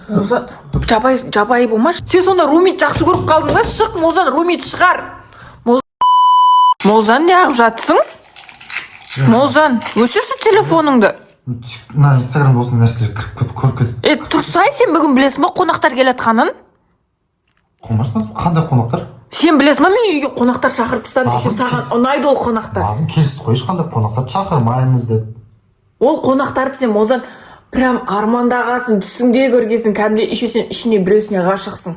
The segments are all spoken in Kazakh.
Мозан, жабай болмашы. Сен сонда Румит жақсы көріп қалдың ба? Шық, Мозан, Румит шығар. Молжан, не ағып жатсың? Молжан, өшірші телефоныңды. На Инстаграм болсын нәрселер көріп кетті. Тұрсай, сен бүгін білесің ба қонақтар келатқанын? Қандай қонақтар? Сен білесің ба, мен үйге қонақтар шақырып тастадым. Сен саған ұнайды ол қонақтар. Назым келісті қой, ешқандай қонақтар шақырмаймыз деп. Ол қонақтарды сен, Молжан, прям армандағасын, түсіңде көргесін, кәдімгі ішесен ішіне біреусіне ғашықсың.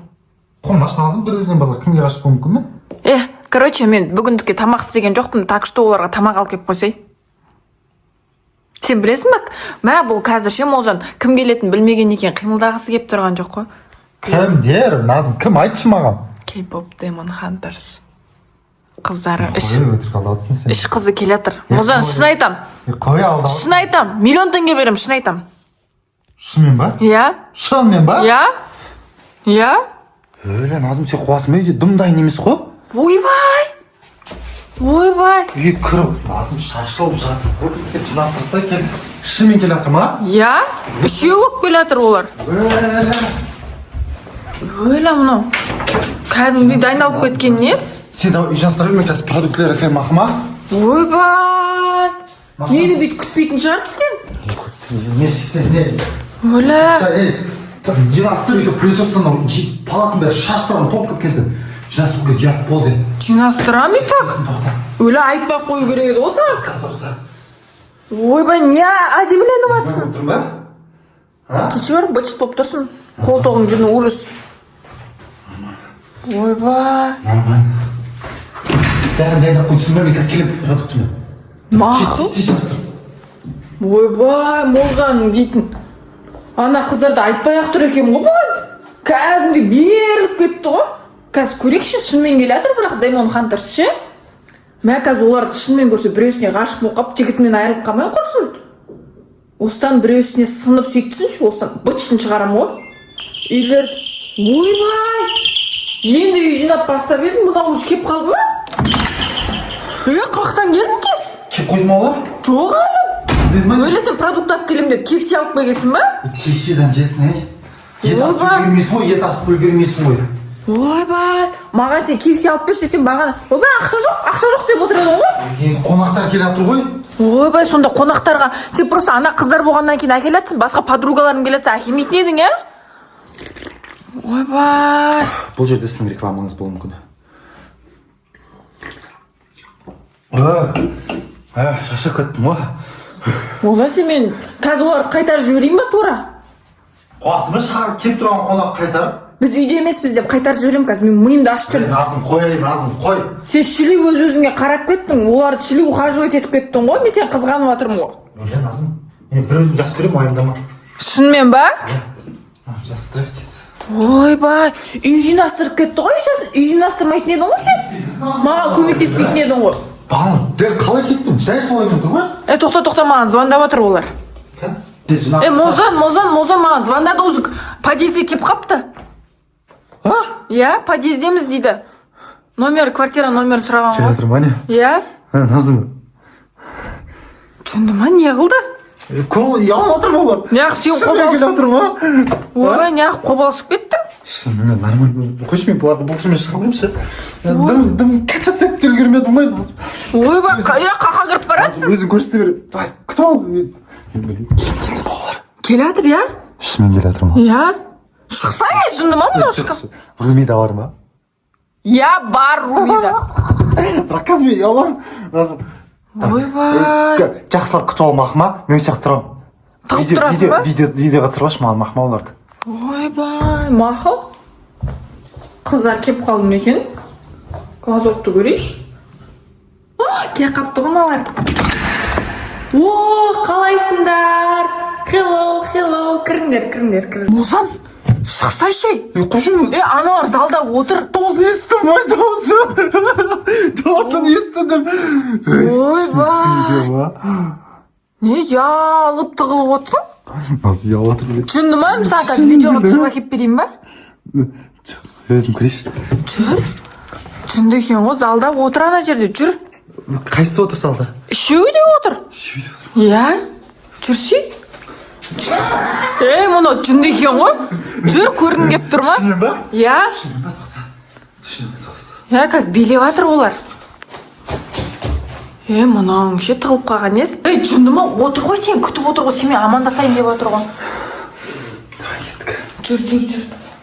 Қонаш Назым біреусінен басқа кімге ғашық болуы мүмкін бе? Короче, мен бүгіндікке тамақ істеген жоқтым, так что оларға тамақ алып келіп қойсай. Сен білесің бе? Мә, бұл қазір ше, Молжан, кім келетін білмеген екен, қимылдағысы келіп тұрған жоқ қой. Кімдер, Назым, кім айтшы маған? K-pop Demon Hunters. Қыздары іш қызы келетір. Молжан, шын айтам. Қой алда. Шын айтам. Миллион теңге берем, шын айтам. Шынмен ба? Иә. Шынмен ба? Иә. Өлі, Назым, сен қуасың ба? Дымдайын емес қой. Ойбай. Үйге кіріп, Назым шашылып жатыр. Көп істеп жинастырса кел. Шынмен келатыр ма? Иә. Үшеуі келатыр олар. Өлі мұны. Кәдімгі дайындалып кеткен нес? Сен үй жинастырып, мен қазір продуктілер әкелем ақыма? Ойбай. Нені бүйт күтпейтін шығарсың сен? Не? Өлі. Жинастырып, үйді пресостан паласын бәрі шаштырын топ кеткенсін. Жинастырып көз ұят болды. Жинастырам етсақ? Өлі айтпақ қой керек еді осақ? Ойбай, не әдеміленіп атсың? Тұрм ба? Кетші бар, бычыт боп тұрсын. Қолтоғың жүні ұрыс. Ойбай. Нормально. Бәрін қойдысың ба, мен қазір келіп продуктімен. Мақыл? Ойбай, Молжан дейтін. Ана қыздарды айтпай-ақ тұр екен ғой бұған. Кәдімгі беріліп кетті ғой. Қазір көрекші шынмен келатыр, бірақ Demon Hunters ше. Мә қазір оларды шынмен көрсе біреусіне ғашық болып, жігітімен айырылып қалмай құрсын. Осыдан біреусіне сынып сөйтсінші, осыдан бычын шығарам ғой. Үйлер, ойбай. Енді үй жинап бастап едім, бұдан ұш кеп қалды ма? Қақтан келдің кез? Кеп қойдым олар? Жоқ әлі. Өлесін продукт алып келем деп кепси алып келгесін ба? Кепсиден жесін, ет асып үлгермейсің ғой, ет асып үлгермейсің ғой. Ойбай, маған сен кепси алып берші, сен маған, ойбай, ақша жоқ деп отырдың ғой? Енді қонақтар келатыр ғой. Ойбай, сонда қонақтарға сен просто ана қыздар болғаннан кейін әкелетсің, басқа подругаларың келетсе әкелмейтін едің, ә? Ойбай. Бұл жерде сіздің рекламаңыз болуы мүмкін. Шашақ кеттім ғой. Молжан, сен мен қазір оларды қайтарып жіберейін ба тура? Қуасымы шығарып кеп тұрған қонақ қайтарып? Біз үйде емеспіз деп қайтарып жіберем қазір, мен миымды ашып жүрмін. Назым, қой. Сен шілі өз-өзіңе қарап кеттің, оларды шілі ухаживать етіп кеттің ғой, мен сен қызғанып жатырмын ғой. Назым, мен бір өзім жақсы көремін, уайымдама. Шынымен ба? Жастырайық тез. Ойбай, үй жинастырып кетті ғой, үй жинастырмайтын едің ғой сен? Маған көмектеспейтін едің ғой. Балым, қалай кеттім? Дәл солай мүмкін ғой? Тоқта, маған звондап отыр олар. Молжан, маған звондады уже, подъездге кеп қапты. Иә, подъездеміз дейді. Квартира номерін сұраған ғой. Келатыр ма не? Иә. Назым. Түсінді ма, не қылды? Ялып отыр ма олар? Неғып сен қобалшып? Ойбай, неғып қобалшып кеттің? Шынымен, нормально. Қойшы мен бұларды бұл түрмен шығалайым ше. Дым кәтшат сәпті үлгермедім ғой. Ойбай, қақа кіріп барасың? Өзің көрсете бер. Давай, күтіп ал. Келді ма олар? Келатыр, иә? Шынымен келатыр ма? Иә. Шықса е, жынды ма мұнашқа? Румида бар ма? Иә, бар Румида. Бірақ қазір мен ұялам. Назым. Ойбай. Жақсылап күтіп ал мақыма, мен сияқты тұрам. Тұрып тұрасың ба? Видеоға түсірбашы маған мақыма оларды. Ойбай, мақыл. Қыздар кеп қалдым екен. Глазокты көрейші. Ке қапты ғымалар. Қалайсыңдар? Hello. Кіріңдер. Молжан, шықсайшы. Қошыңыз. Аналар залда отыр. Дауысын естідім, дауысын естідім. Ойбай. Не, ялып тығылып отсың? Назым, ялып отыр. Түсінді ма? Мысалы қазір видеоға түсіп әкеп берейін ба? Өзім көрейші. Жүр. Түсінді екен ғой, залда отыр ана жерде, жүр. Қайсысы отыр залда? Үшеуі де отыр. Иә, жүрсей. Мұны жүнді екен ғой. Жүр, көргің кеп тұр ма? Шынымен ба? Иә. Шынымен ба, тоқта. Шынымен тоқта. Иә, қазір билеп жатыр олар. Мынаның ше тығылып қалған ес. Жүнді ма? Отыр ғой, сен күтіп отыр ғой, сен мен амандасайын деп отыр ғой. Давай кеттік. Жүр.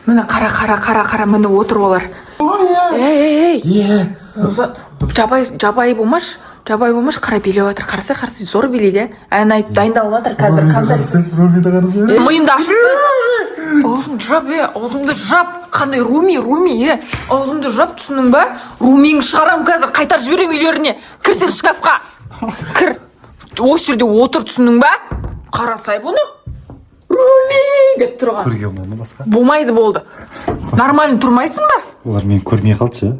Міне қара, міне отыр олар. Жабайы болмаш, қара билеп жатыр. Қарасай, зор билейді. Ән айтып дайындалып жатыр қазір. Румиді қарасай. Миыңды ашып. Аузыңды жап. Қандай Руми, аузыңды жап, түсінің ба? Румиңді шығарам қазір, қайтар жіберем үйлеріне. Кір сен шкафқа. Кір. Осы жерде отыр, түсінің ба? Қарасай бұны. Руми деп тұрған. Көрге болмайды басқа? Болмайды болды. Нормально тұрмайсың ба? Олар мені көрмей қалды.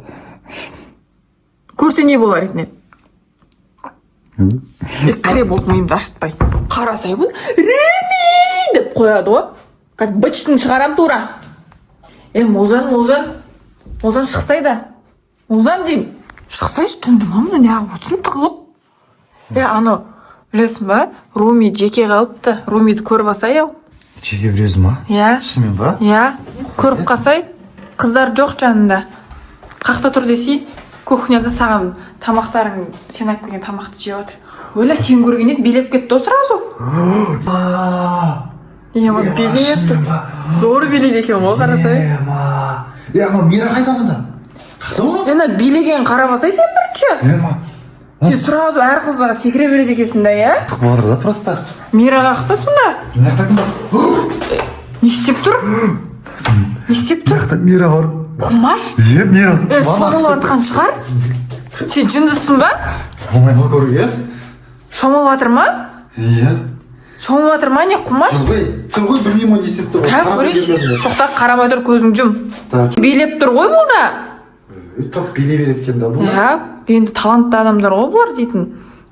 Көрсе не болар етінен? Кіре болды миымды ашытпай. Қарасай бұны. Руми деп қояды ғой. Қазір бычтың шығарам тура. Молжан шықсайда. Молжан дейм. Шықсайшы, түнді ма мұны неғып отсын тығылып. Аны, білесің ба? Руми жеке қалыпты. Румиді көріп асай ау. Жеке білезім ма? Иә. Шынымен ба? Иә. Көріп қасай. Қыздар жоқ жанында. Қақта тұр десей, кухняда саған тамақтарың, сен айтып келген тамақты жеп отыр. Өлі сен көрген еді, билеп кетті сразу. Билеп. Зор билейді екен ғой, қарасай. Анау Мира қайда онда? Қақта ол? Билеген қарабасай сен бірінші. Сен сразу әр қызға секіре береді екенсің да, иә? Тықып отыр да просто. Мира қақта сонда? Мына жақта кім бар? Не істеп тұр? Мына жақта Мира бар. Құмаш? Мира. Шомылып атқан шығар? Сен жындысың ба? Болмай ма көруге? Шомылып атыр ма? Иә. Шомылып атыр ма, не құмаш? Тұр ғой, білмеймін оны істеп тұр ғой. Көрейші, тоқта қарамай тұр, көзің жүм. Билеп тұр ғой бұл да? Топ билей береді екен да бұл. Енді талантты адамдар ғой бұлар дейтін.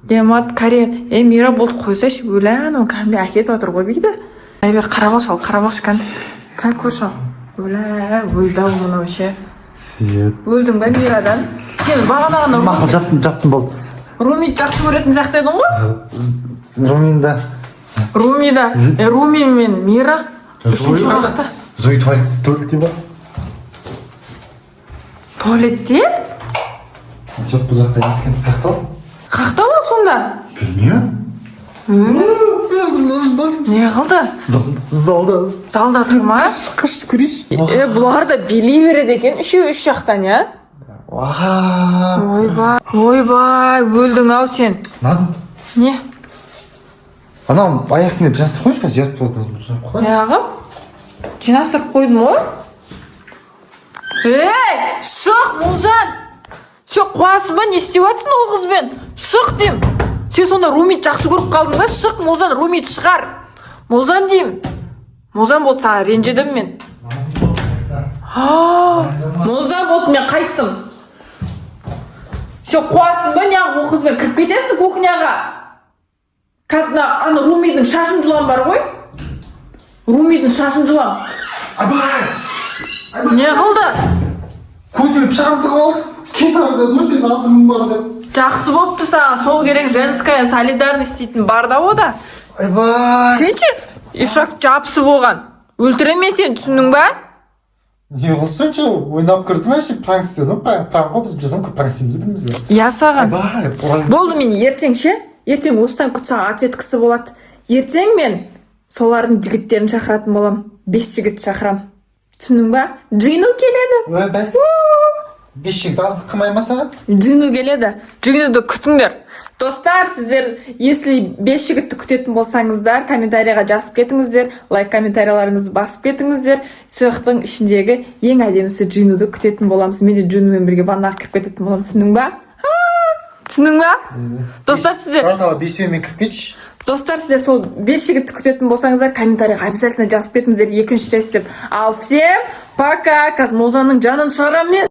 Демат, карет, Мира болды қойсайшы, өлән, ол кәмде әкетіп отыр ғой бейді. Бер қарабаш кән көрші ал. Өлді ау мұны өше. Өлдің ба Мирадан? Сен бағанағаны жаптым болды. Румиді жақсы көретін сияқты едің ғой? Румида. Руми мен Мира. Үшінші қақта. Зои туалетте бар. Туалетте? Жоқ, бұл жақта ескен қақта ол. Қақта ол сонда? Білмеймін. Не қылды? Залда тұр ма? Қыш көрейші. Бұлар да билей береді екен, үш жақтан, я? Ойбай, өлдің ау сен. Назым. Не? Анау аяқтың жинастырып қойшы, қазір ят болды. Неғып? Жинастырып қойдым ғой? Шық, Молжан! Сен қуасың ба, не істеп жатсың ол қызбен? Шық дем. Сен сонда Румиді жақсы көріп қалдың ба? Шық, Молжан, Румиді шығар. Молжан дейм. Молжан болды, саған ренжідім мен. Молжан болды, мен қайттым. Сен қуасың ба, неғып ол қызбен кіріп кетесің кухняға? Қазір аны Румидің шашын жылан бар ғой? Румидің шашын жылан. Не қылды? Көтіп шағымтығы болды. Кет ағыда, сен азымың бар деп. Жақсы болыпты саған, сол керек женская солидарность дейтін бар да о да. Сенші, ешак жапсы болған. Өлтіреме сен, түсіндің ба? Не қылсыншы, ойнап көрдім әші, пранк істедім. Пранк ғой, біз жазам көп пранк істейміз білміз. Я саған. Болды мен ертең ше? Ертең осыдан күтсаң ответкісі болады. Ертең мен солардың жігіттерін шақыратын болам. 5 жігіт шақырам. Түсінің ба? Джину келеді. 5 жігіт аздық қымай ма саған? Джину келеді. Джинуды күтіңдер. Достар, сіздер, если 5 жігітті күтетін болсаңыздар, комментарияға жазып кетіңіздер, лайк комментарияларыңызды басып кетіңіздер. Соқтың ішіндегі ең әдемісі Джинуды күтетін боламыз. Мен де Джинумен бірге ваннаға кіріп кететін болам. Түсінің ба? Түсінің ба? Достар, сіздер... Бесеумен кіріп кетші. Достар, сіздер сол 5 жігітті күтетін болсаңыздар, комментарияға обязательно жазып кетіңіздер, екінші часть деп. Ал всем пока! Қазір Молжанның жанын шығарам мен.